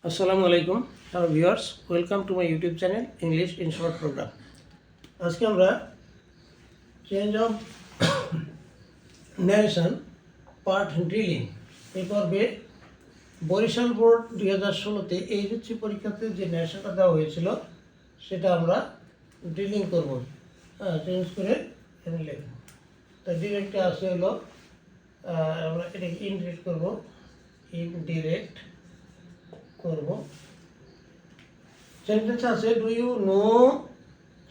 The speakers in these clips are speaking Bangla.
আসসালামু আলাইকুম hello viewers, welcome to my YouTube channel English in short programme. আজকে আমরা change of narration part drilling এই পর্বে বরিশাল বোর্ড 2016-তে এইচএসসি পরীক্ষাতে যে ন্যারেশনটা দেওয়া হয়েছিল সেটা আমরা ড্রিলিং করব, চেঞ্জ করে এখানে লিখব। তো ডিরেক্টে আসে হলো আমরা এটাকে ইনডিরেক্ট করব, ইনডিরেক্ট করব। সেন্টেন্স আছে ডু ইউ নো,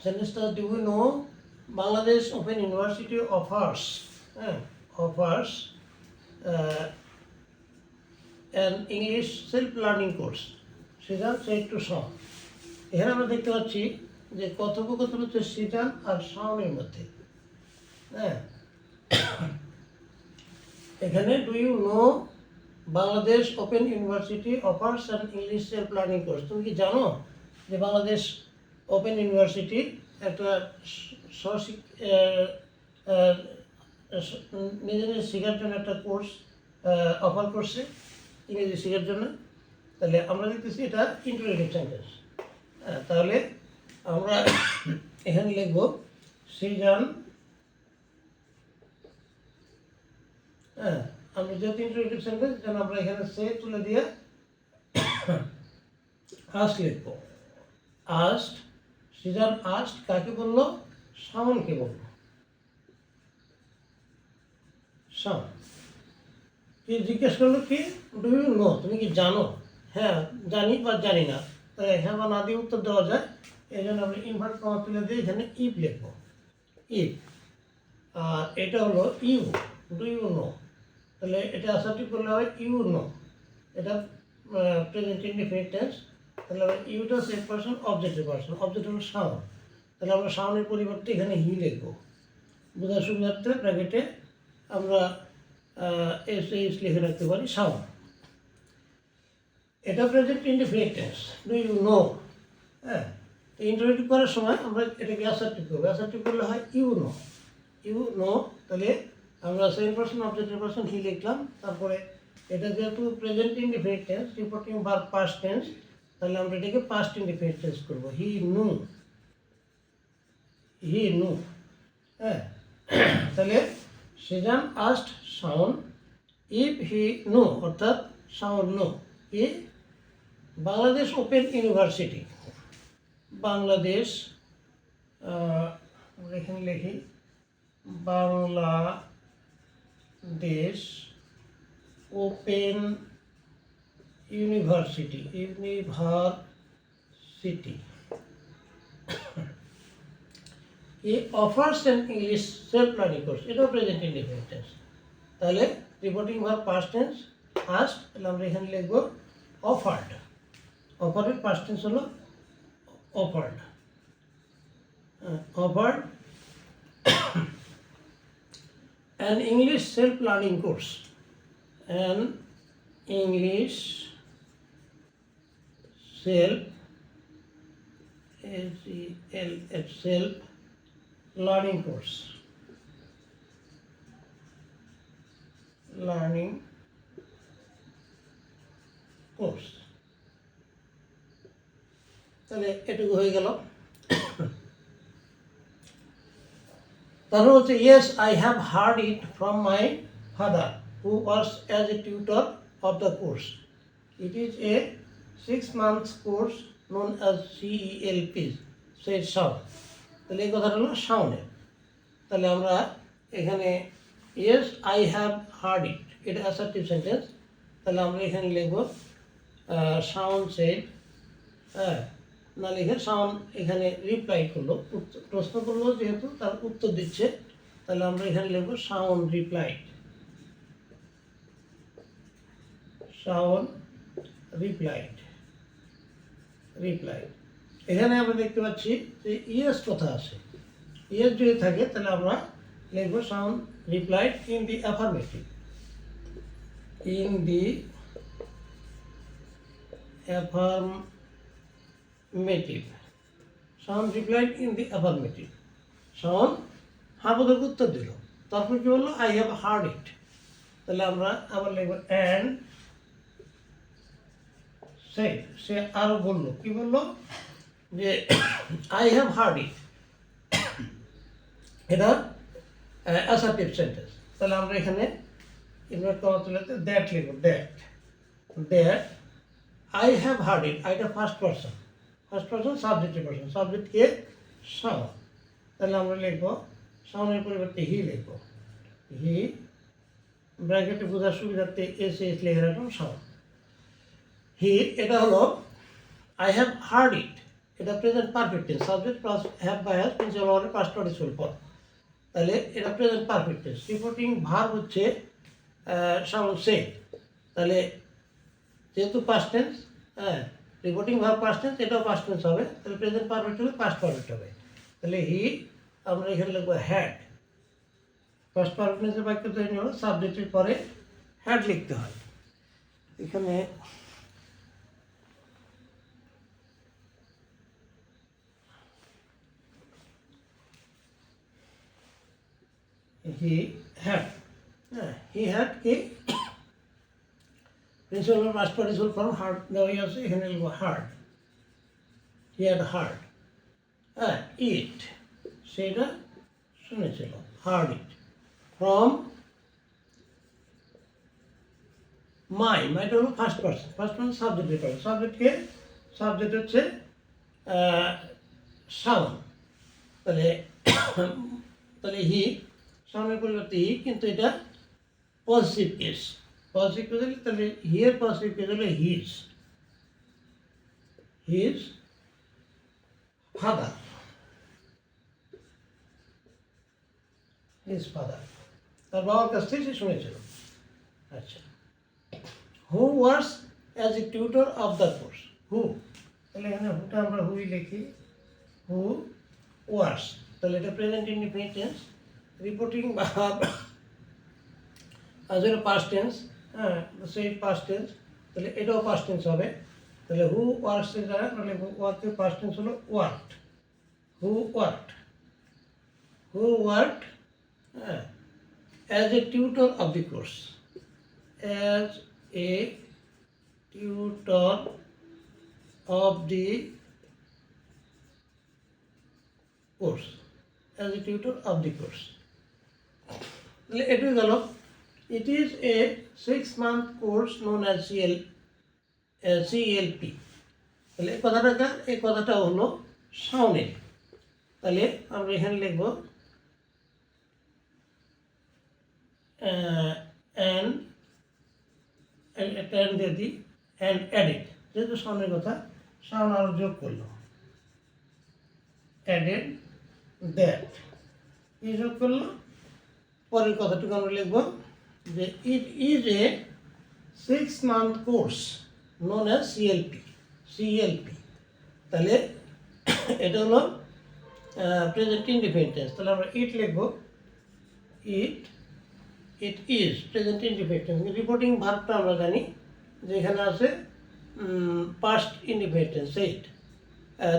সেন্টেন্সটা do you know Bangladesh open University offers offers an English self learning course, Sijan said to Shaon. এখানে আমরা দেখতে পাচ্ছি যে কথোপকথন হচ্ছে সিজান আর শাওনের মধ্যে। হ্যাঁ, এখানে do you know Bangladesh open University offers an English self learning course. তুমি কি জানো যে বাংলাদেশ ওপেন ইউনিভার্সিটি একটা নিজের শেখার জন্য একটা কোর্স অফার করছে, ইংরেজি শেখার জন্য। তাহলে আমরা দেখতেছি এটা ইন্টারোগেটিভ সেন্টেন্স। তাহলে আমরা এখানে লিখব সৃজন। আমরা যেহেতু ইন্টারোগেটিভ সেন্টেন্স যেন আমরা এখানে সে তুলে দিয়ে আস্ট লিখব। আস্ট, সৃজন আস্ট কাকে বললো? শাওনকে বললো। শাওন কি জিজ্ঞেস করলো, কি ডু ইউ নো, তুমি কি জানো? হ্যাঁ জানি বা জানি না, তাই হ্যাঁ বা না দিয়ে উত্তর দেওয়া যায়। এই জন্য আমরা ইনভার্ট কমা তুলে দিয়ে এখানে ইফ লিখব, ইফ। আর এটা হলো ইউ, ডু ইউ নো, তাহলে এটা আসাটি করলে হয় ইউ নো, এটা প্রেজেন্ট ইনডিফিনিট টেন্স। তাহলে আমরা ইউটা সেভ পারসন, অবজেক্টিভ পারসন, অবজেক্ট হলো শাওন। তাহলে আমরা শাওনের পরিবর্তে এখানে হি লিখব। বোঝার সুবিধার্থে ব্র্যাকেটে আমরা এস এইচ লিখে রাখতে পারি, শাওন। এটা present indefinite tense, do you know. হ্যাঁ, ইন্টারোগেটিভ করার সময় আমরা এটাকে অ্যাসার্টিভ করবো, অ্যাসার্টিভ করলে হয় ইউ নো, ইউ নো। তাহলে আমরা second person objective person he লিখলাম। তারপরে এটা যেহেতু present indefinite tense, reporting verb past tense, তাহলে আমরা এটাকে পাস্ট ইনডিফিনিট টেন্স করবো, হি নু, হি নু। হ্যাঁ, তাহলে Srijan asked Shaon if he knew, অর্থাৎ শাওন নো ই বাংলাদেশ ওপেন ইউনিভার্সিটি। বাংলাদেশ, এখানে লিখি Bangladesh open university, university offers an English self learning course, এটাও প্রেজেন্ট ইনডিফিনিট টেন্স। তাহলে reporting verb past tense asked, তাহলে আমরা এখানে লিখব অফার্ড। অফারের পাস্ট টেন্স হলো offered, offered an English self-learning course, an English self-learning course, learning course। তাহলে এটুকু হয়ে গেল। তারপর হচ্ছে yes I have heard it from my father who works as a tutor of the course, it is a 6 months course known as CELPs, said Shaon. তাহলে এই কথাটা হলো শাওনের। তাহলে আমরা এখানে yes I have heard it, এটা অ্যাসার্টিভ সেন্টেন্স। তাহলে আমরা এখানে লিখব শাওন সেড। হ্যাঁ, না লিখে শাওন এখানে রিপ্লাই করলো, প্রশ্ন করলো যেহেতু তার উত্তর দিচ্ছে, তাহলে আমরা এখানে লিখবো Shaon replied, Shaon replied, replied. এখানে আমরা দেখতে পাচ্ছি যে ইয়েস কথা আছে, ইয়েস যদি থাকে তাহলে আমরা লিখবো Shaon replied in the affirmative, in the affirmative, Shaon replied in the affirmative. Shaon হাবোধক উত্তর দিল, তারপর কি বললো? I have heard it. তাহলে আমরা আবার লিখব অ্যান্ড সে আরও বললো, কি বললো, যে আই হ্যাভ হার্ড ইট, এটা অ্যাসার্টিভ সেন্টেন্স। তাহলে আমরা এখানে ইনভার্ট কমা তুলেতে দ্যাট লিখব, দ্যাট আই হ্যাভ হার্ড ইট, আইটা ফার্স্ট পারসন সাবজেক্টের পারসন, সাবজেক্ট কে, শাওন। তাহলে আমরা লিখবো শাওনের পরিবর্তে হি লিখবো, হি ব্র্যাকেটে বোঝার সুবিধার্থে এস লিখে রাখলাম শাওন। হি এটা হলো আই হ্যাভ হার্ড ইট, এটা present perfect tense, subject plus have by has principal order past participle form. তাহলে এটা present perfect tense. Reporting verb হচ্ছে শাওন সে, তাহলে যেহেতু পাস্ট টেন্স, হ্যাঁ রিপোর্টিং ভার্ব পাস্ট টেন্স, এটাও পাস্ট টেন্স হবে, তাহলে প্রেজেন্ট পারফেক্ট হবে, পাস্ট পারফেক্ট হবে। তাহলে হি আমরা এখানে লিখবো হ্যাড, ফার্স্ট পারফেক্ট টেন্সের বাক্য তৈরি হলো সাবজেক্টের পরে হ্যাড লিখতে হয়। এখানে হি হ্যাড, হ্যাঁ হি হ্যাড কি principal past participle form hard দেওয়াই আছে, এখানে লিখবো হার্ড, হি হ্যাড হার্ড। হ্যাঁ ইট সেটা শুনেছিল, হার্ড ইট ফ্রম মাইটা হলো ফার্স্ট পার্সন সাবজেক্টের পরে, সাবজেক্ট হচ্ছে শাওন। তাহলে হি, শাওনের পরিবর্তে হি, কিন্তু এটা পজিটিভ কেস হলে, তাহলে হি এর পজিটিভ কেস হলো হিজ ফাদার, তার বাবার কাছ থেকে সে শুনেছিল। আচ্ছা, who works as a tutor of the course, who, তাহলে এখানে হুটা আমরা হুই লিখি, হু ওয়ার্কস, তাহলে এটা present indefinite tense. Reporting verb আজ হলো পাস্ট টেন্স, হ্যাঁ সেই পাস্ট টেন্স, তাহলে এটাও পাস্ট টেন্স হবে। তাহলে হু ওয়ার্কস এর দ্বারা তাহলে ওয়ার্কের পাস্ট টেন্স হলো ওয়ার্কড, হু ওয়ার্কড, হ্যাঁ as a tutor of the course, as a tutor of the course, তাহলে এটাই গেল। ইট is A 6-month course known as CLP, তাহলে এই কথাটা হলো শাওনের। তাহলে আমরা এখানে লিখব and দিয়ে দিই and added, যেহেতু শাওনের কথা, শাওন আরও যোগ করলো, added that, এই যোগ করলো। পরের কথাটুকু আমরা লিখব যে ইট is A 6-month course known as CLP, তাহলে এটা হলো প্রেজেন্ট ইনডিফিনিট টেন্স। তাহলে আমরা ইট লিখব, it is present indefinite tense. Reporting ভার্বটা আমরা জানি যে এখানে আছে past indefinite tense, eight,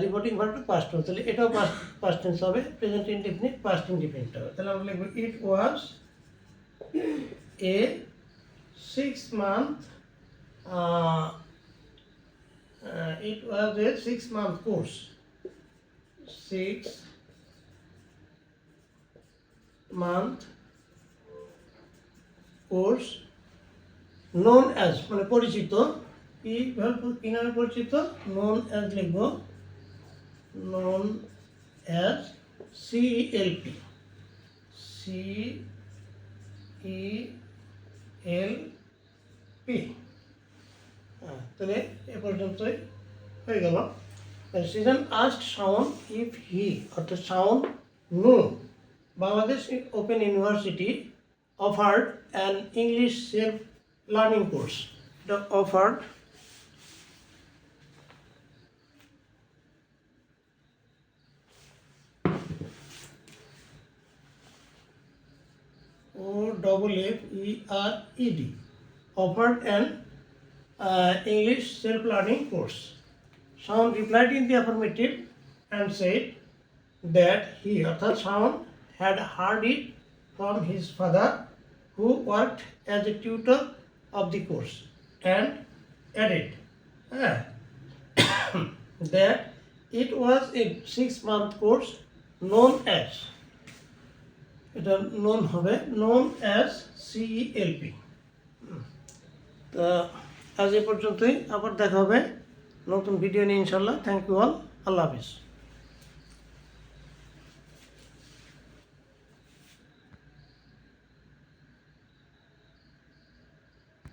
reporting ভার্বটা পাস্ট টেন্স, তাহলে এটাও পাস্ট টেন্স হবে, প্রেজেন্ট ইনডিফিনিট পাস্ট ইনডিফিনিট হবে। তাহলে আমরা লিখব it was a 6-month course, 6-month course known as মানে পরিচিত, কি নামে পরিচিত, known as লিখব, known as CLP, তাহলে এ পর্যন্তই হয়ে গেল। Srijan asked Shaon if he, অর্থাৎ Shaon knew Bangladesh open university offered an English self-learning course. The offered OFFERED, offered an English self-learning course. Shaun replied in the affirmative and said that he, অর্থাৎ Shaun, had heard it from his father, who worked as a tutor of the course, and added that it was a 6-month course known as, এটা known হবে, known as CELP. তো আজ এই পর্যন্তই, আবার দেখা হবে নতুন ভিডিও নিয়ে ইনশাল্লাহ। থ্যাংক ইউ অল, আল্লাহ হাফিজ।